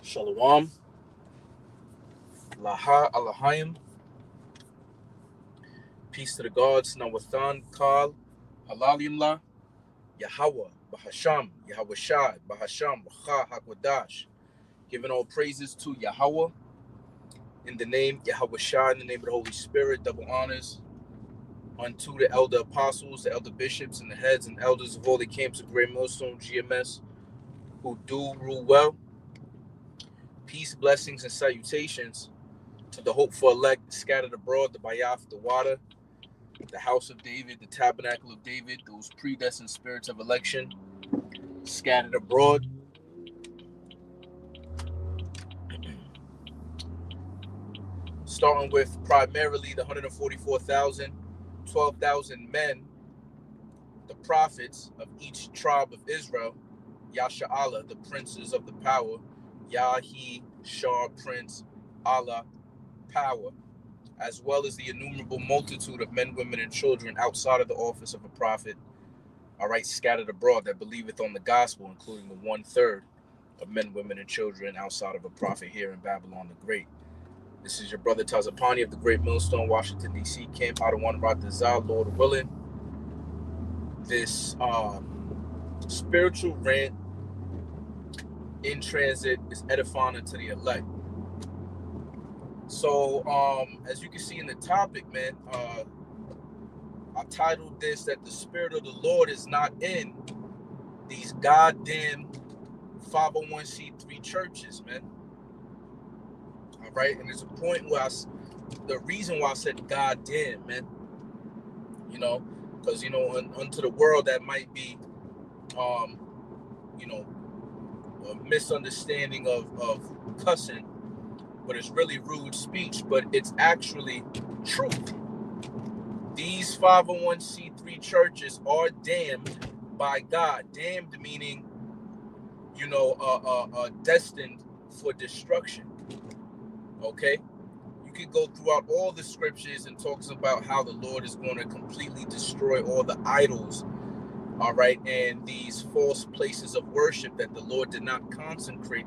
Shalom, Laha Alahayim, peace to the gods, Nawathan, Kal, Halalimla, Yahweh, Bahasham, Yahweh Shad, Bahasham, Bacha, Hakwadash, giving all praises to Yahweh, in the name Yahweh Shad, in the name of the Holy Spirit, double honors unto the elder apostles, the elder bishops, and the heads and elders of all the camps of Great Millstone, GMS, who do rule well. Peace, blessings, and salutations to the hopeful elect scattered abroad, the Bayaf, the Wada, the house of David, the tabernacle of David, those predestined spirits of election scattered abroad. Starting with primarily the 144,000, 12,000 men, the prophets of each tribe of Israel, Yasha'Allah, the princes of the power, Yahi, Shar, Prince, Allah, power, as well as the innumerable multitude of men, women, and children outside of the office of a prophet, all right, scattered abroad that believeth on the gospel, including the 1/3 of men, women, and children outside of a prophet here in Babylon the Great. This is your brother Tazapani of the Great Millstone, Washington, D.C. camp, out of one Ratazah, Lord willing. This spiritual rant in transit is edifying to the elect. So, as you can see in the topic, man, I titled this that the Spirit of the Lord is not in these goddamn 501c3 churches, man. All right, and there's a point where the reason why I said goddamn, man, because unto the world that might be, you know, a misunderstanding of cussing, but it's really rude speech, but it's actually truth. These 501c3 churches are damned by God. Damned meaning, destined for destruction. Okay? You could go throughout all the scriptures and talks about how the Lord is going to completely destroy all the idols, all right, and these false places of worship that the Lord did not consecrate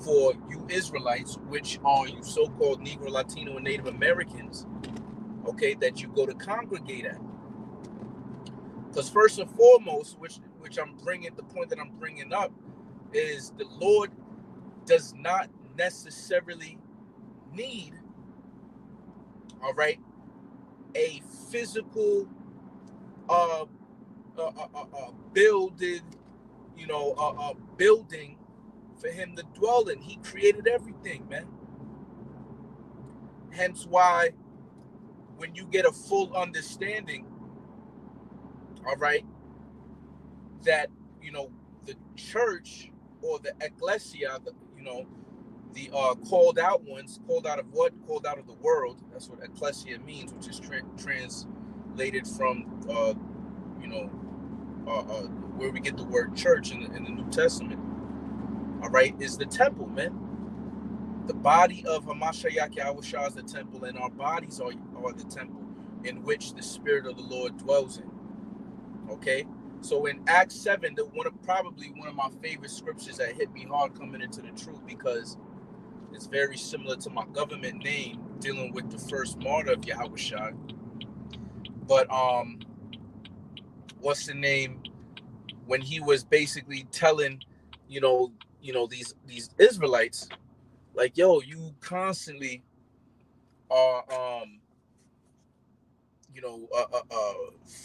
for you Israelites, which are you so-called Negro, Latino, and Native Americans, okay, that you go to congregate at. Because first and foremost, which I'm bringing, the point that I'm bringing up is the Lord does not necessarily need, all right, a physical building, building for him to dwell in. He created everything, man. Hence why when you get a full understanding, all right, that, the church or the ecclesia, the called out ones, called out of what? Called out of the world. That's what ecclesia means, which is translated from, where we get the word church in the New Testament. All right, is the temple, man. The body of Hamashiach Yahweh Shah is the temple, and our bodies are the temple in which the Spirit of the Lord dwells in. Okay, so in Acts 7, probably one of my favorite scriptures that hit me hard coming into the truth, because it's very similar to my government name, dealing with the first martyr of Yahweh Shah. But what's the name? When he was basically telling, these Israelites, like, yo, you constantly are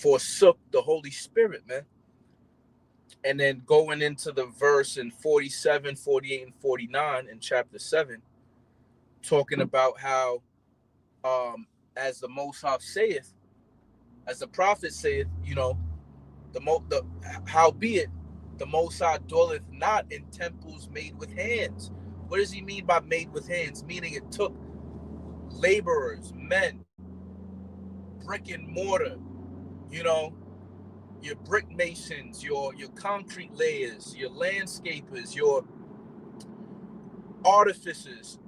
forsook the Holy Spirit, man. And then going into the verse in 47, 48, and 49 in chapter 7, talking about how, as the Most High saith, as the prophet saith, howbeit the Most High dwelleth not in temples made with hands. What does he mean by made with hands? Meaning it took laborers, men, brick and mortar, your brick masons, your concrete layers, your landscapers, your artificers,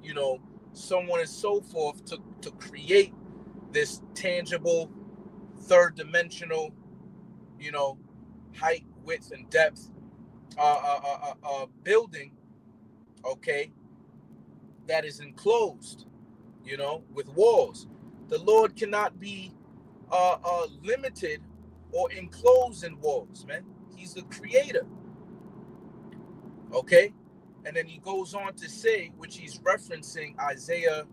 so on and so forth, to create this tangible, third dimensional, height, width, and depth building, okay, that is enclosed, you know, with walls. The Lord cannot be limited or enclosed in walls, man. He's the creator, okay? And then he goes on to say, which he's referencing Isaiah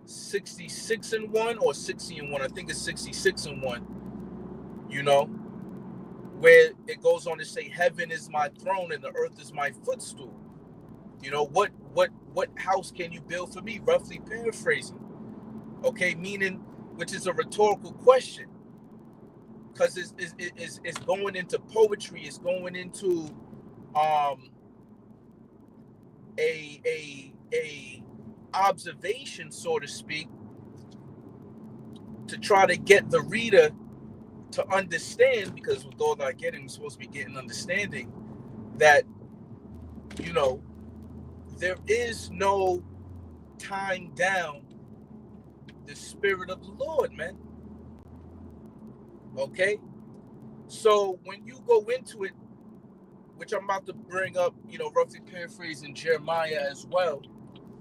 66 and 1 or 60 and 1. I think it's 66 and 1, you know, where it goes on to say, heaven is my throne and the earth is my footstool. You know, what house can you build for me? Roughly paraphrasing. Okay, meaning, which is a rhetorical question. Because it's going into poetry, it's going into a observation, so to speak, to try to get the reader to understand, because with all that I get, I'm supposed to be getting understanding that, you know, there is no tying down the spirit of the Lord, man. Okay? So when you go into it, which I'm about to bring up, you know, roughly paraphrasing Jeremiah as well,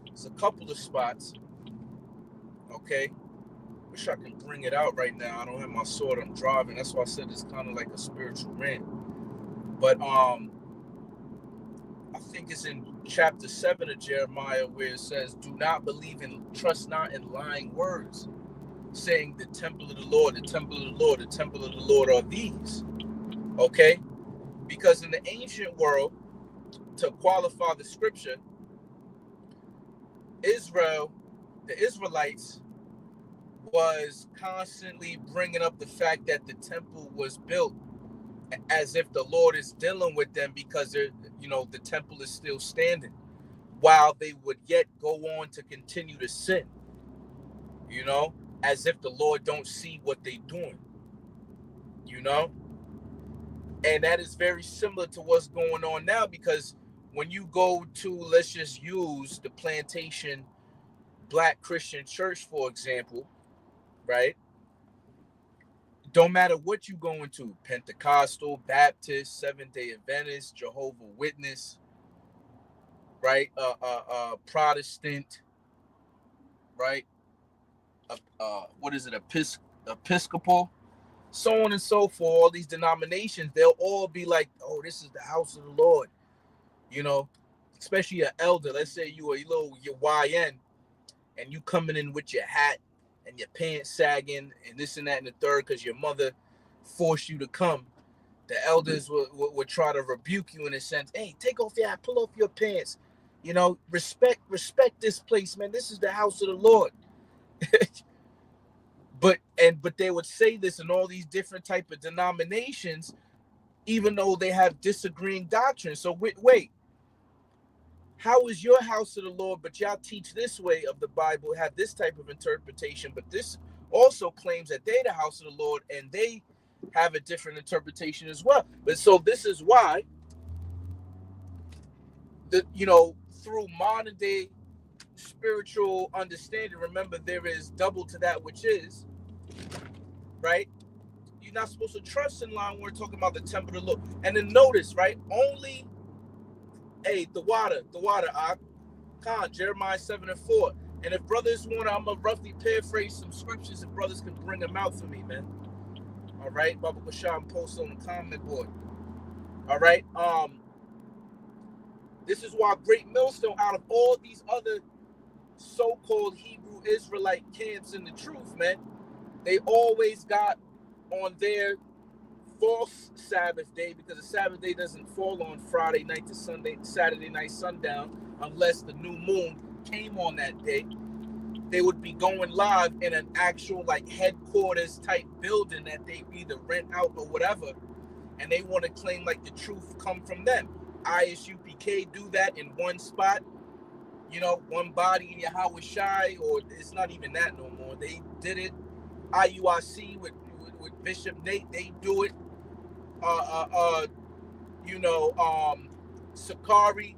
there's a couple of spots. Okay? Wish I can bring it out right now. I don't have my sword. I'm driving. That's why I said it's kind of like a spiritual rant. But I think it's in chapter 7 of Jeremiah where it says, do not believe in, trust not in lying words, saying the temple of the Lord, the temple of the Lord, the temple of the Lord are these. Okay? Because in the ancient world, to qualify the scripture, Israel, the Israelites, was constantly bringing up the fact that the temple was built as if the Lord is dealing with them because they're, you know, the temple is still standing, while they would yet go on to continue to sin, you know, as if the Lord don't see what they're doing, you know. And that is very similar to what's going on now, because when you go to, let's just use the Plantation Black Christian Church, for example, right? Don't matter what you go into, Pentecostal, Baptist, Seventh-day Adventist, Jehovah's Witness, right? Protestant, right? What is it? Episcopal, so on and so forth. All these denominations, they'll all be like, "Oh, this is the house of the Lord," you know. Especially an elder. Let's say you're YN, and you coming in with your hat and your pants sagging and this and that and the third because your mother forced you to come. The elders would try to rebuke you in a sense. Hey, take off your hat, pull off your pants. You know, respect this place, man. This is the house of the Lord. But they would say this in all these different type of denominations, even though they have disagreeing doctrines. So wait, how is your house of the Lord, but y'all teach this way of the Bible, have this type of interpretation, but this also claims that they the house of the Lord and they have a different interpretation as well. But so this is why through modern day spiritual understanding, remember there is double to that which is, right? You're not supposed to trust in line when we're talking about the temple of the Lord. And then notice, right? Only the water, Jeremiah 7 and 4. And if brothers want, I'm gonna roughly paraphrase some scriptures if brothers can bring them out for me, man. All right, Baba Basham post on the comment board. All right. This is why Great Millstone, out of all these other so-called Hebrew Israelite camps in the truth, man, they always got on their false Sabbath day, because the Sabbath day doesn't fall on Friday night to Saturday night sundown, unless the new moon came on that day. They would be going live in an actual like headquarters type building that they either rent out or whatever, and they want to claim like the truth come from them. ISUPK do that in one spot, one body in Yahweh Shai, or it's not even that no more. They did it. IUIC with Bishop Nate, they do it. Sakari,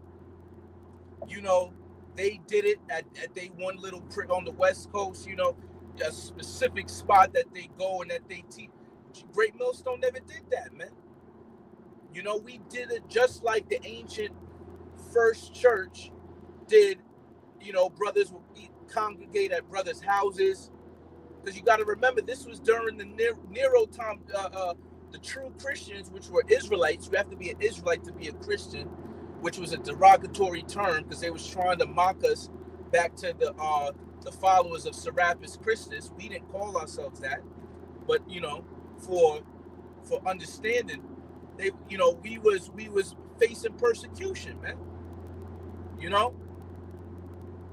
they did it at they one little prick on the West Coast, a specific spot that they go and that they teach. Great Millstone never did that, man. We did it just like the ancient first church did, brothers would congregate at brothers' houses. Because you got to remember, this was during the Nero time. The true Christians, which were Israelites, you have to be an Israelite to be a Christian, which was a derogatory term because they was trying to mock us back to the followers of Serapis Christus. We didn't call ourselves that, but for understanding, we was facing persecution, man.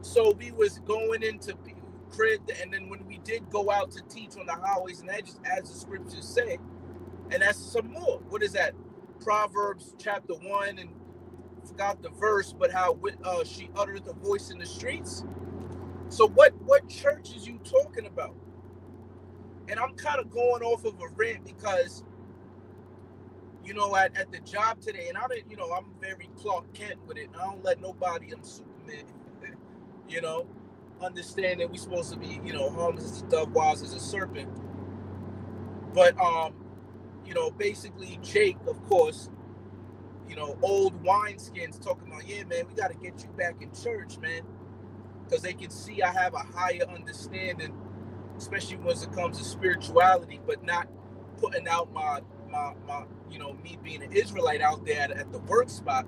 So we was going into crib, and then when we did go out to teach on the highways and edges, as the scriptures say, and that's some more. What is that? Proverbs chapter 1, and forgot the verse, but how she uttered the voice in the streets. So what church is you talking about? And I'm kind of going off of a rant because, at the job today, and I didn't, I'm very Clark Kent with it. I don't let nobody, I'm Superman, understand that we're supposed to be, harmless as a dove, wise as a serpent. But, basically Jake, of course, old wineskins talking about, yeah, man, we got to get you back in church, man. Because they can see I have a higher understanding, especially when it comes to spirituality, but not putting out my me being an Israelite out there at the work spot.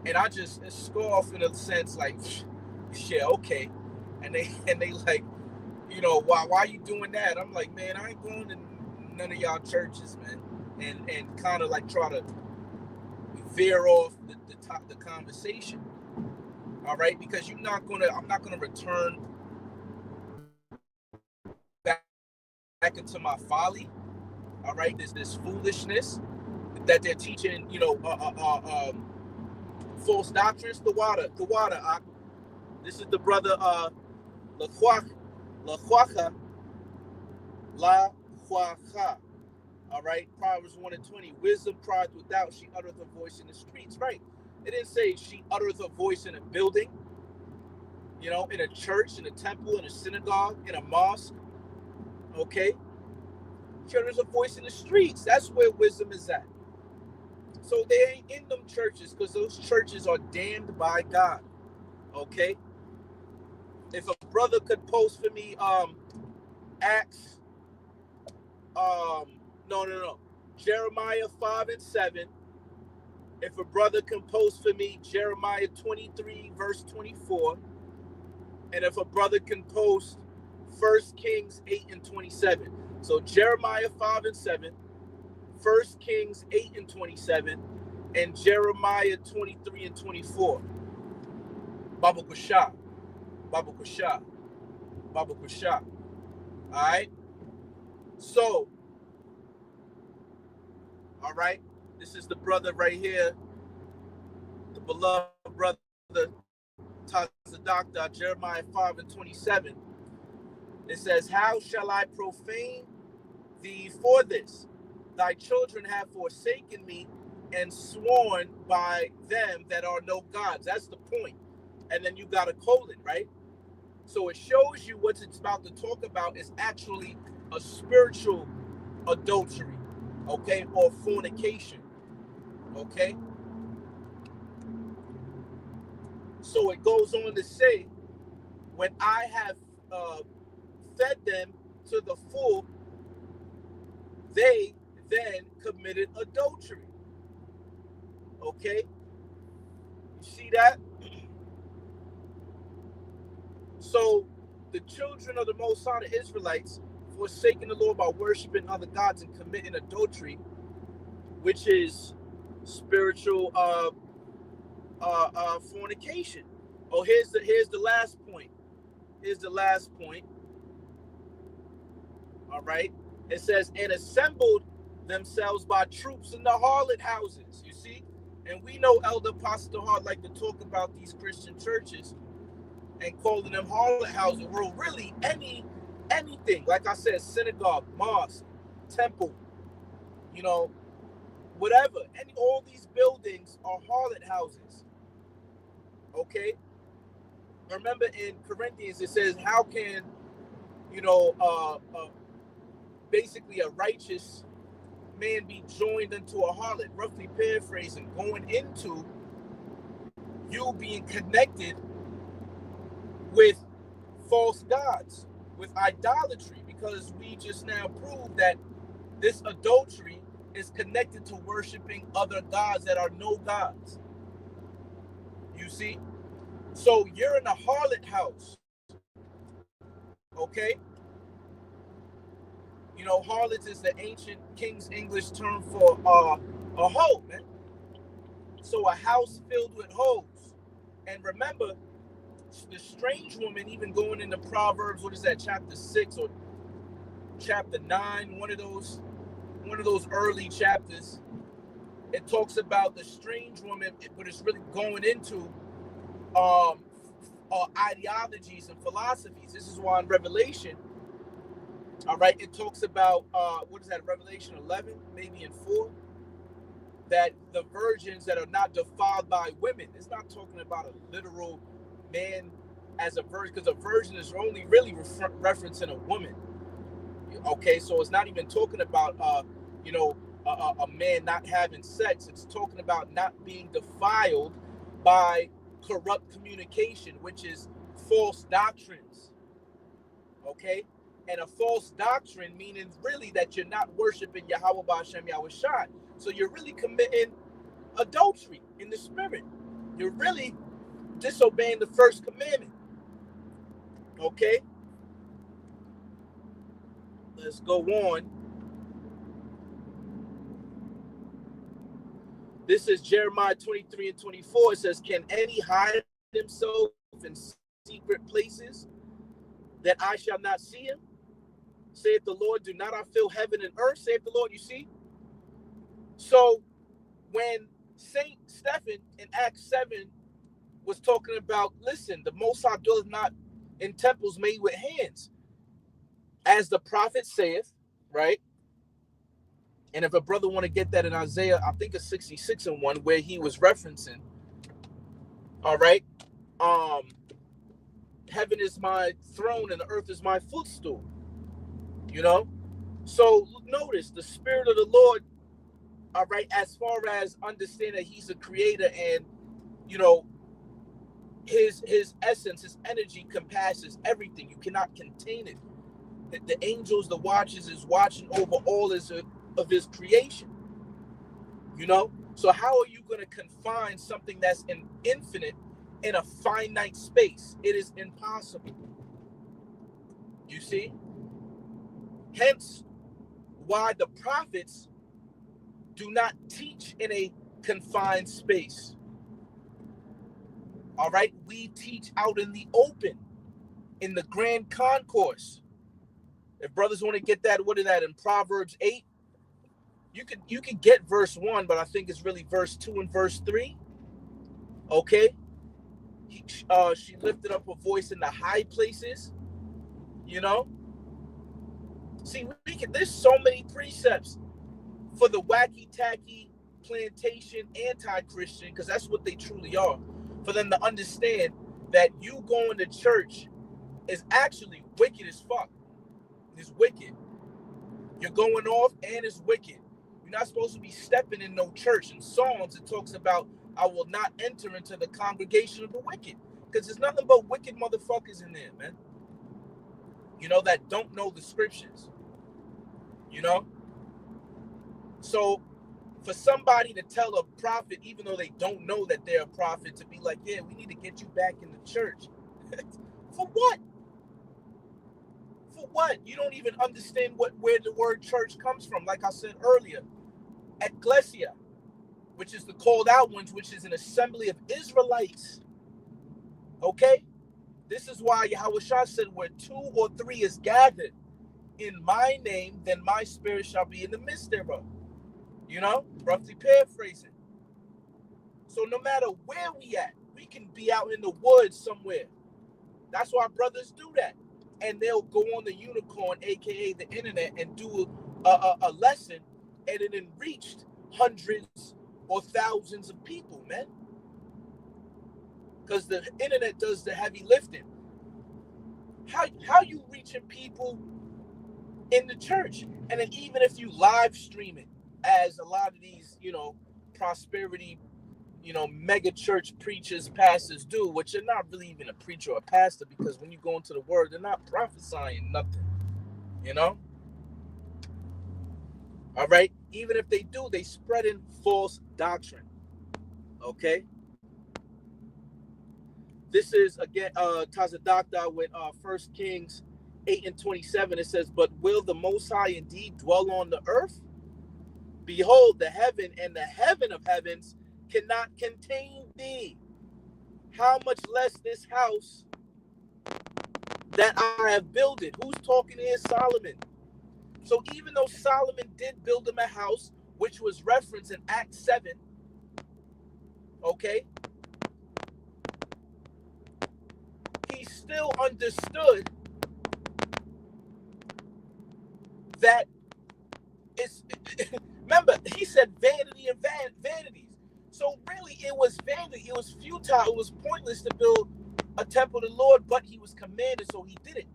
And I just scoff in a sense like, yeah, okay. And they like, why you doing that? I'm like, man, I ain't going to none of y'all churches, man. And kind of like try to veer off the conversation. All right, because I'm not gonna return back into my folly. All right, this foolishness that they're teaching, false doctrines. The water. This is the brother La Huacha. All right, Proverbs 1:20. Wisdom cried without, she uttereth a voice in the streets. Right. It didn't say she uttereth a voice in a building, in a church, in a temple, in a synagogue, in a mosque. Okay? She utters a voice in the streets. That's where wisdom is at. So they ain't in them churches because those churches are damned by God. Okay? If a brother could post for me Acts, Jeremiah 5:7. If a brother can post for me Jeremiah 23 verse 24, and if a brother can post 1 Kings 8:27. So Jeremiah 5:7, 1 Kings 8:27, and Jeremiah 23:24. Baba Kusha. All right. So, all right. This is the brother right here, the beloved brother, the doctor, Jeremiah 5:27. It says, how shall I profane thee for this? Thy children have forsaken me and sworn by them that are no gods. That's the point. And then you got a colon, right? So it shows you what it's about to talk about is actually a spiritual adultery, okay, or fornication, okay? So it goes on to say, when I have fed them to the full, they then committed adultery. Okay? You see that? So the children of the Most High, the Israelites, forsaking the Lord by worshiping other gods and committing adultery, which is spiritual fornication. Oh, here's the last point. Here's the last point. All right. It says, and assembled themselves by troops in the harlot houses. You see? And we know Elder Pastor Hart like to talk about these Christian churches and calling them harlot houses. Well, really anything. Like I said, synagogue, mosque, temple, whatever. All these buildings are harlot houses. Okay? Remember in Corinthians it says, how can, basically a righteous man be joined unto a harlot, roughly paraphrasing, going into you being connected with false gods, with idolatry, because we just now proved that this adultery is connected to worshiping other gods that are no gods. You see? So you're in a harlot house, okay? You know, harlots is the ancient King's English term for a hoe, man. So a house filled with hoes. And remember, the strange woman, even going into Proverbs, what is that, chapter 6 or chapter 9, one of those early chapters, it talks about the strange woman, but it's really going into ideologies and philosophies. This is why in Revelation, all right, it talks about what is that, Revelation 11, maybe in 4, that the virgins that are not defiled by women. It's not talking about a literal man as a virgin, because a virgin is only really referencing a woman. Okay, so it's not even talking about a man not having sex. It's talking about not being defiled by corrupt communication, which is false doctrines. Okay, and a false doctrine meaning really that you're not worshiping Yahweh B'Hashem Yahushua. So you're really committing adultery in the spirit. You're really disobeying the first commandment. Okay, let's go on. This is Jeremiah 23 and 24. It says, can any hide himself in secret places that I shall not see him? Saith the Lord, do not I fill heaven and earth? Saith the Lord, you see? So when Saint Stephen in Acts 7 was talking about, listen, the Most High dwelleth not in temples made with hands, as the prophet saith, right? And if a brother want to get that in Isaiah, I think it's 66 and 1, where he was referencing, all right, heaven is my throne and the earth is my footstool, you know? So notice the Spirit of the Lord, all right, as far as understanding that he's a creator and, you know, his essence, his energy compasses everything. You cannot contain it. The angels, the watchers is watching over all of his creation, you know? So how are you going to confine something that's an infinite in a finite space? It is impossible. You see? Hence why the prophets do not teach in a confined space. All right? We teach out in the open, in the grand concourse. If brothers want to get that, what is that, in Proverbs 8? You could get verse 1, but I think it's really verse 2 and verse 3. Okay? She lifted up her voice in the high places. You know? See, there's so many precepts for the wacky-tacky plantation anti-Christian, because that's what they truly are, for them to understand that you going to church is actually wicked as fuck. It's wicked. You're going off and it's wicked. You're not supposed to be stepping in no church. In Psalms, it talks about, I will not enter into the congregation of the wicked. Because there's nothing but wicked motherfuckers in there, man. You know, that don't know the scriptures. You know? So, for somebody to tell a prophet, even though they don't know that they're a prophet, to be like, yeah, we need to get you back in the church. For what? For what? You don't even understand where the word church comes from. Like I said earlier, ecclesia, which is the called out ones, which is an assembly of Israelites. Okay? This is why Yahushua said, where 2 or 3 is gathered in my name, then my spirit shall be in the midst thereof. You know, roughly paraphrasing. So no matter where we at, we can be out in the woods somewhere. That's why brothers do that. And they'll go on the unicorn, aka the internet, and do a lesson, and it reached hundreds or thousands of people, man. Because the internet does the heavy lifting. How you reaching people in the church? And then even if you live stream it, as a lot of these, you know, prosperity mega church preachers, pastors do, which you're not really even a preacher or a pastor, because when you go into the word, they're not prophesying nothing, all right? Even if they do, they spread in false doctrine, okay? This is, again, Tazadakta with 1 Kings 8:27. It says, but will the Most High indeed dwell on the earth? Behold, the heaven and the heaven of heavens cannot contain thee. How much less this house that I have builded? Who's talking here? Solomon. So even though Solomon did build him a house, which was referenced in Acts 7, okay, he still understood that it's, remember, he said vanity and vanities. So really, it was vanity. It was futile. It was pointless to build a temple to the Lord, but he was commanded, so he did it.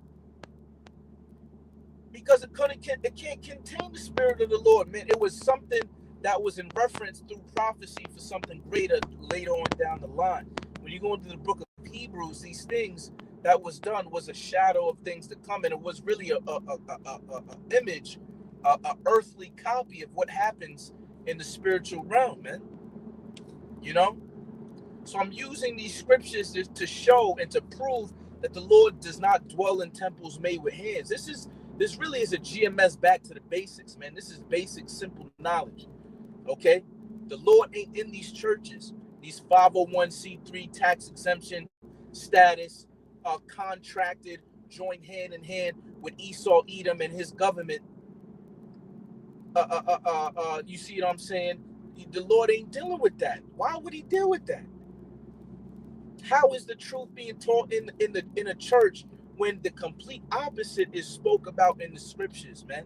Because it can't contain the Spirit of the Lord, man. It was something that was in reference through prophecy for something greater later on down the line. When you go into the book of Hebrews, these things that was done was a shadow of things to come, and it was really a image, a earthly copy of what happens in the spiritual realm, man. So I'm using these scriptures to show and to prove that the Lord does not dwell in temples made with hands. This really is a GMS back to the basics, man. This is basic, simple knowledge, okay? The Lord ain't in these churches, these 501c3 tax exemption status, contracted, joined hand in hand with Esau, Edom, and his government. You see what I'm saying? The Lord ain't dealing with that. Why would he deal with that? How is the truth being taught in a church when the complete opposite is spoke about in the scriptures, man?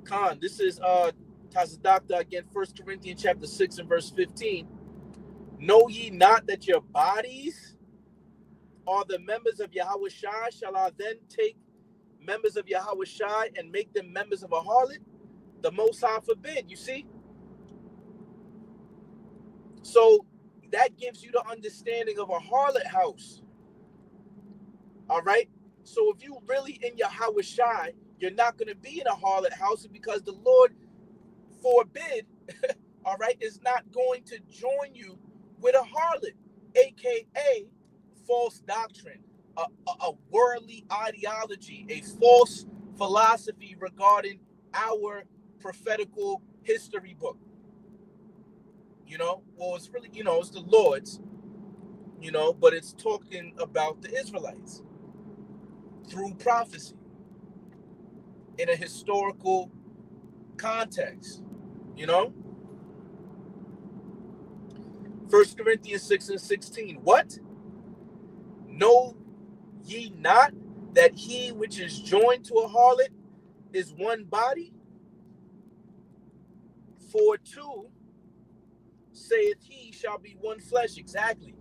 Khan, this is Tazadakta again, 1 Corinthians chapter 6 and verse 15. Know ye not that your bodies are the members of Yahweh Shai? Shall I then take members of Yahweh Shai and make them members of a harlot? The Most High forbid. You see? So that gives you the understanding of a harlot house. All right? So if you really in Yahweh Shai, you're not going to be in a harlot house, because the Lord forbid, all right, is not going to join you with a harlot, aka false doctrine, a worldly ideology, a false philosophy regarding our prophetical history book. Well, it's really, it's the Lord's, but it's talking about the Israelites through prophecy in a historical context, 1 Corinthians 6 and 16. What? Know ye not that he which is joined to a harlot is one body? For two, saith he, shall be one flesh. Exactly.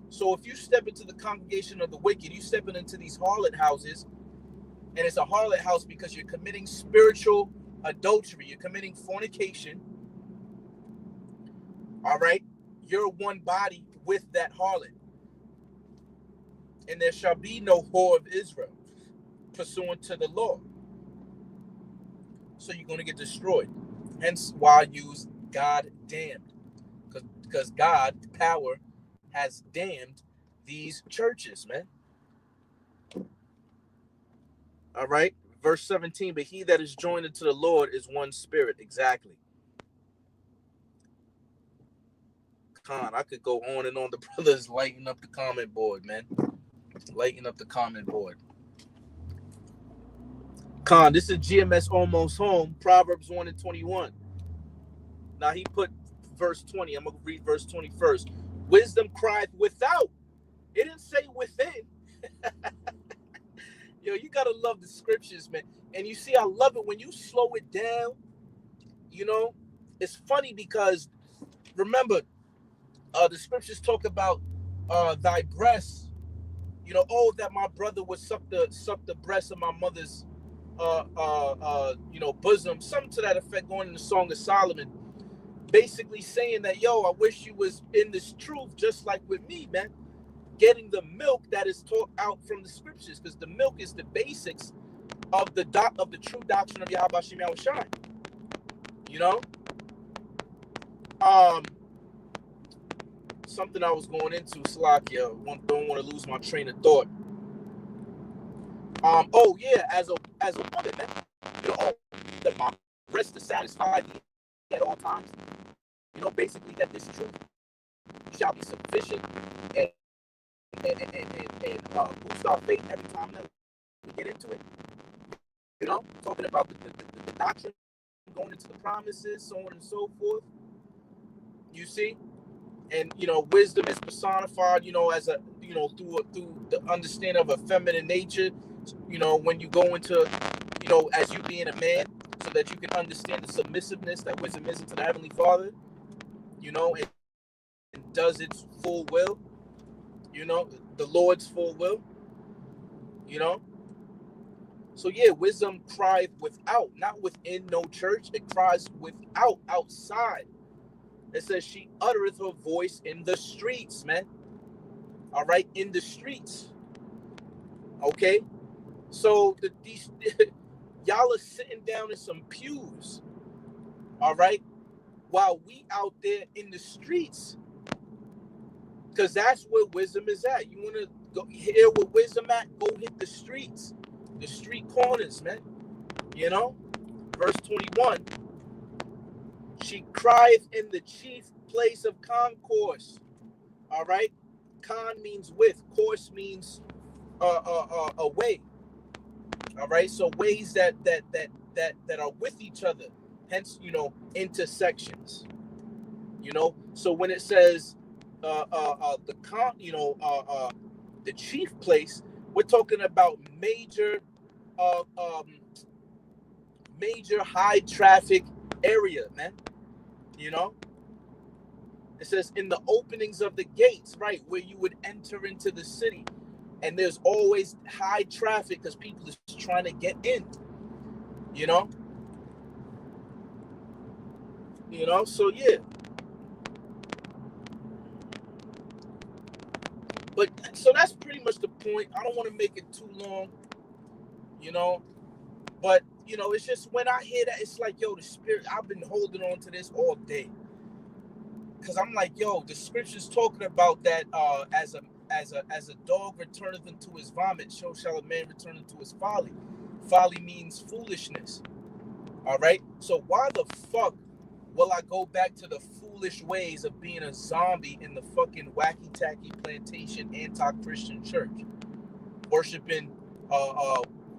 So if you step into the congregation of the wicked, you stepping into these harlot houses, and it's a harlot house because you're committing spiritual adultery, you're committing fornication, all right? You're one body with that harlot. And there shall be no whore of Israel pursuant to the law. So you're going to get destroyed. Hence why I use God damned. Because God, power, has damned these churches, man. All right? Verse 17, but he that is joined unto the Lord is one spirit. Exactly. Khan, I could go on and on. The brothers lighten up the comment board, man. Lighten up the comment board. Khan, this is GMS Almost Home, Proverbs 1 and 21. Now he put verse 20. I'm going to read verse 20 first. Wisdom crieth without. It didn't say within. Yo, you got to love the scriptures, man. And you see, I love it when you slow it down. It's funny because, remember, the scriptures talk about thy breasts, Oh, that my brother would suck the breast of my mother's bosom, something to that effect, going in the Song of Solomon, basically saying that, yo, I wish you was in this truth just like with me, man, getting the milk that is taught out from the scriptures, because the milk is the basics of the true doctrine of Yahweh Shem Yahushai. Something I was going into, Slakia, don't want to lose my train of thought. Oh yeah, as a woman, man, that my breast is satisfied at all times. Basically that this truth shall be sufficient and boost our faith every time that we get into it. Talking about the doctrine, going into the promises, so on and so forth. You see, and wisdom is personified, as a through the understanding of a feminine nature. When you go into, as you being a man, so that you can understand the submissiveness that wisdom is to the Heavenly Father, and does its full will, the Lord's full will, So yeah, wisdom crieth without, not within no church. It cries without, outside. It says she uttereth her voice in the streets, man. All right, in the streets. Okay, so these y'all are sitting down in some pews, all right, while we out there in the streets, because that's where wisdom is at. You want to go hear where wisdom at? Go hit the streets, the street corners, man. Verse 21. She crieth in the chief place of concourse. All right, con means with, course means a way. All right, so ways that are with each other, hence intersections. So when it says the chief place, we're talking about major high traffic area, man. It says in the openings of the gates, right, where you would enter into the city. And there's always high traffic because people are trying to get in, so yeah. But so that's pretty much the point. I don't want to make it too long, but it's just when I hear that, it's like, yo, the spirit, I've been holding on to this all day. Because I'm like, yo, the scripture's talking about that as a dog returneth into his vomit, so shall a man return into his folly. Folly means foolishness. All right? So why the fuck will I go back to the foolish ways of being a zombie in the fucking wacky-tacky plantation anti-Christian church? Worshiping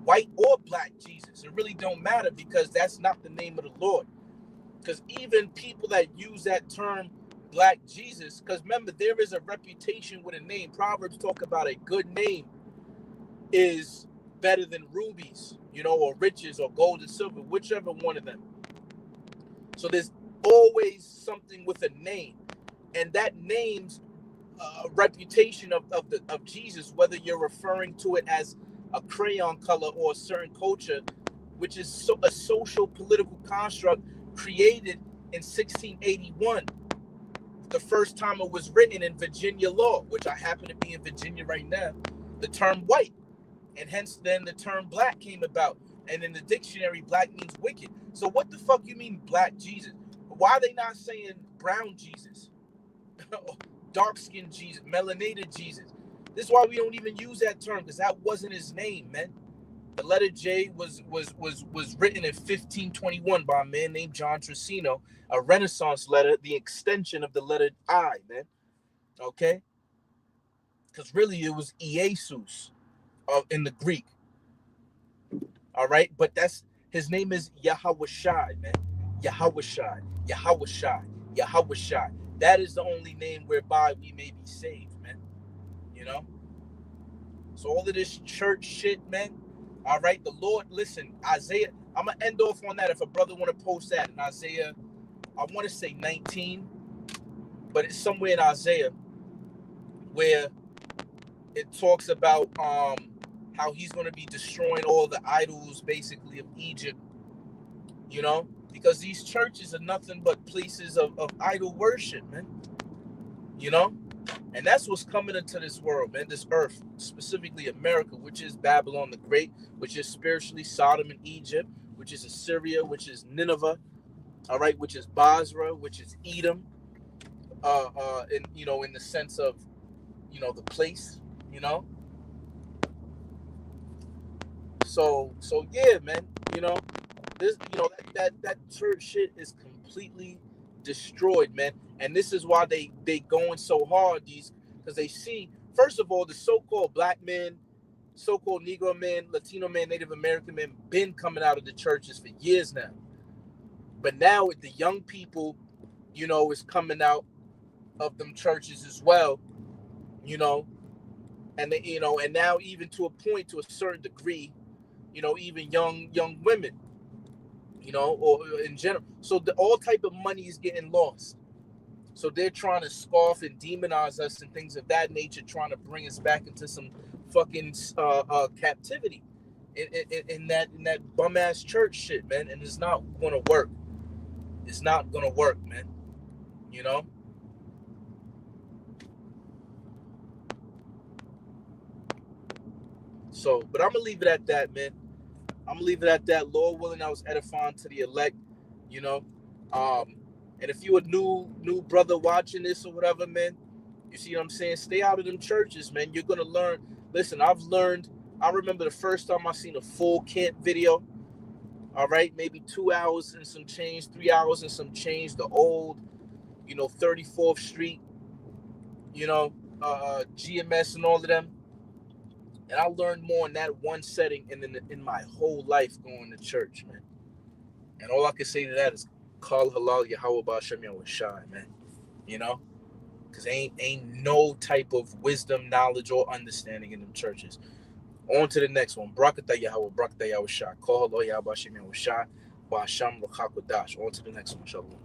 white or black Jesus. It really don't matter, because that's not the name of the Lord. Because even people that use that term Black Jesus, because remember, there is a reputation with a name. Proverbs talk about a good name is better than rubies, or riches or gold and silver, whichever one of them. So there's always something with a name, and that name's reputation of Jesus, whether you're referring to it as a crayon color or a certain culture, which is a social political construct created in 1681. The first time it was written in Virginia law, which I happen to be in Virginia right now, the term white, and hence then the term black came about. And in the dictionary, black means wicked. So what the fuck you mean Black Jesus? Why are they not saying brown Jesus, dark-skinned Jesus, melanated Jesus? This is why we don't even use that term, because that wasn't his name, man. The letter J was written in 1521 by a man named John Trissino, a Renaissance letter, the extension of the letter I, man. Okay? Because really it was Iesus in the Greek. All right? But his name is Yahawashi, man. Yahawashi. That is the only name whereby we may be saved, man. So all of this church shit, man. All right, the Lord, listen, Isaiah, I'm going to end off on that if a brother want to post that in Isaiah, I want to say 19, but it's somewhere in Isaiah where it talks about how he's going to be destroying all the idols basically of Egypt, you know, because these churches are nothing but places of idol worship, man, you know. And that's what's coming into this world, man, this earth, specifically America, which is Babylon the Great, which is spiritually Sodom and Egypt, which is Assyria, which is Nineveh, all right, which is Basra, which is Edom, in, you know, in the sense of, you know, the place, you know. So yeah, man, you know, this, you know, that church shit is completely destroyed, man. And this is why they going so hard, these, because they see, first of all, the so-called black men, so-called Negro men, Latino men, Native American men been coming out of the churches for years now. But now with the young people, you know, is coming out of them churches as well, you know, and they, you know, and now even to a point, to a certain degree, you know, even young women, you know, or in general. So all type of money is getting lost. So they're trying to scoff and demonize us and things of that nature, trying to bring us back into some fucking captivity in that bum ass church shit, man. And it's not gonna work. It's not gonna work, man. You know. So, but I'm gonna leave it at that, man. I'm gonna leave it at that. Lord willing, I was edifying to the elect, you know. And if you a new brother watching this or whatever, man, you see what I'm saying? Stay out of them churches, man. You're gonna learn. Listen, I've learned. I remember the first time I seen a full camp video. All right, maybe 2 hours and some change, 3 hours and some change. The old, you know, 34th Street, you know, GMS and all of them. And I learned more in that one setting and in my whole life going to church, man. And all I can say to that is, call halal Yahweh Ba'Shem Yahushai, man. You know, because ain't no type of wisdom, knowledge, or understanding in them churches. On to the next one. Brakata Yahweh, Brakata Yahushai. Call halal Yahweh Ba'Shem Yahushai, Ba'Sham Rakakodash. On to the next one, Shalom.